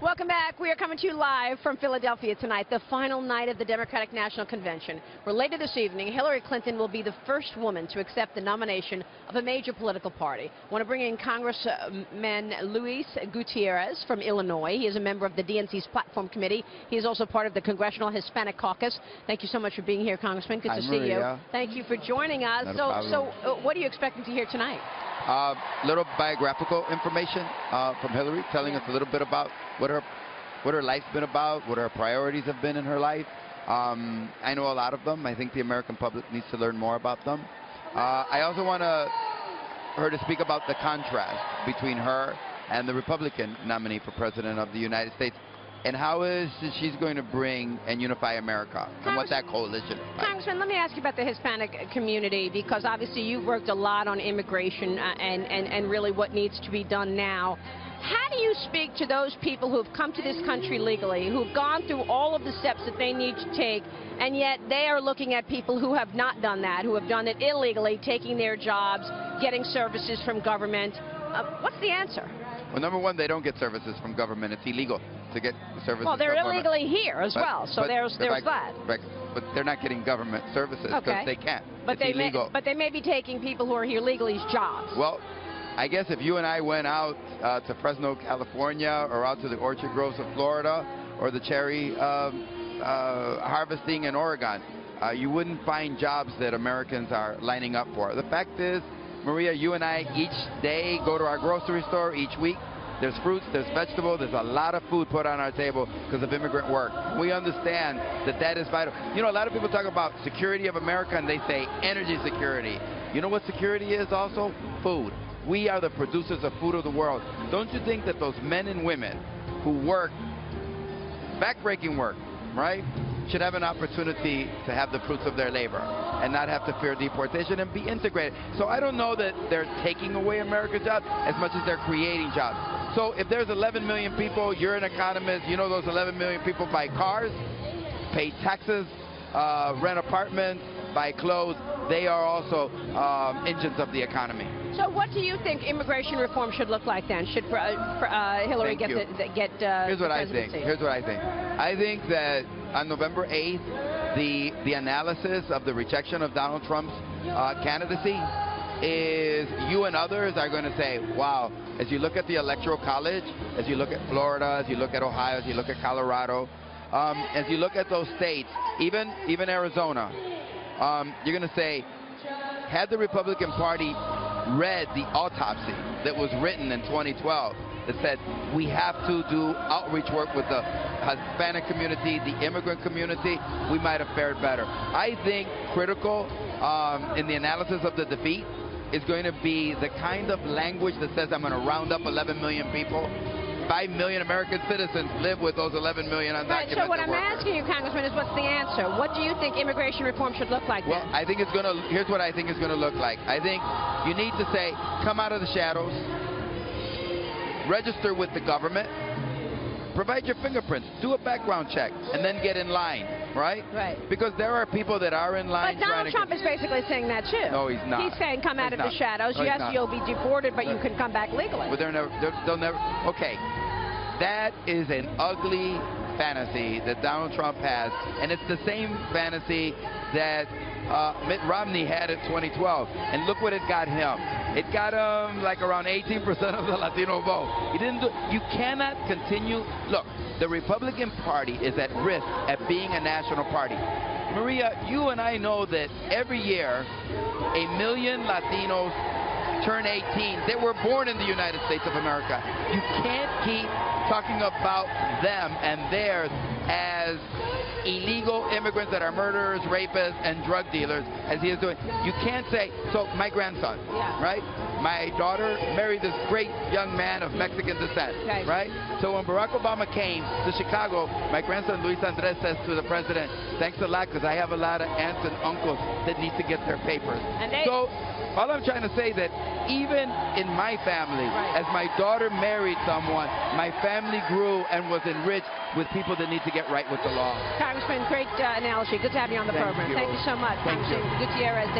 Welcome back. We are coming to you live from Philadelphia tonight, the final night of the Democratic National Convention, where later this evening, Hillary Clinton will be the first woman to accept the nomination of a major political party. I want to bring in Congressman Luis Gutierrez from Illinois. He is a member of the DNC's Platform Committee. He is also part of the Congressional Hispanic Caucus. Thank you so much for being here, Congressman. Good to see you. Thank you for joining us. What are you expecting to hear tonight? Little biographical information from Hillary, telling us a little bit about what her life's been about, what her priorities have been in her life. I know a lot of them. I think the American public needs to learn more about them. I also want her to speak about the contrast between her and the Republican nominee for President of the United States, and how she's going to bring and unify America, and what that coalition is like. Congressman, let me ask you about the Hispanic community, because obviously you've worked a lot on immigration and really what needs to be done now. How do you speak to those people who have come to this country legally, who've gone through all of the steps that they need to take, and yet they are looking at people who have not done that, who have done it illegally, taking their jobs, getting services from government? What's the answer? Well, number one, they don't get services from government. It's illegal to get services. Well, they're from illegally here as well, so there's that. But they're not getting government services because they can't. But it's they may be taking people who are here legally jobs. Well, I guess if you and I went out to Fresno, California, or out to the orchard groves of Florida, or the cherry harvesting in Oregon, you wouldn't find jobs that Americans are lining up for. The fact is, Maria, you and I each day go to our grocery store each week. There's fruits, there's vegetables, there's a lot of food put on our table because of immigrant work. We understand that that is vital. You know, a lot of people talk about security of America, and they say energy security. You know what security is also? Food. We are the producers of food of the world. Don't you think that those men and women who work, backbreaking work, right, should have an opportunity to have the fruits of their labor and not have to fear deportation and be integrated? So I don't know that they're taking away America's jobs as much as they're creating jobs. So if there's 11 million people, you're an economist, you know those 11 million people buy cars, pay taxes, rent apartments, buy clothes. They are also engines of the economy. So what do you think immigration reform should look like then? Should Hillary get Here's what I think. Here's what I think. I think that on November 8th, the analysis of the rejection of Donald Trump's candidacy is, you and others are going to say, wow, as you look at the Electoral College, as you look at Florida, as you look at Ohio, as you look at Colorado, as you look at those states, even Arizona, you're going to say, had the Republican Party read the autopsy that was written in 2012 that said we have to do outreach work with the Hispanic community, the immigrant community, we might have fared better. I think critical in the analysis of the defeat is going to be the kind of language that says I'm going to round up 11 million people. 5 million American citizens live with those 11 million undocumented workers. So what I'm asking you, Congressman, is what's the answer? What do you think immigration reform should look like then? Well, I think it's going to, here's what I think it's going to look like. I think you need to say, come out of the shadows, register with the government, provide your fingerprints, do a background check, and then get in line, right? Right. Because there are people that are in line. But Donald Trump is basically saying that too. No, he's not. He's saying come out of the shadows. No, yes, you'll be deported, but you can come back legally. But they'll never. Okay, that is an ugly fantasy that Donald Trump has, and it's the same fantasy that Mitt Romney had in 2012, and look what it got him. It got him like around 18% of the Latino vote. He didn't do. You cannot continue. Look, the Republican Party is at risk at being a national party. Maria, you and I know that every year 1 million Latinos turn 18. They were born in the United States of America. You can't keep talking about them and theirs as illegal immigrants that are murderers, rapists, and drug dealers, as he is doing. You can't say, so my grandson, right? My daughter married this great young man of Mexican descent, right? So when Barack Obama came to Chicago, my grandson Luis Andres says to the president, thanks a lot, because I have a lot of aunts and uncles that need to get their papers. So all I'm trying to say that even in my family, as my daughter married someone, my family grew and was enriched with people that need to get right with the law. Congressman, great analogy. Good to have you on the program. Thank you so much. Congressman Gutierrez.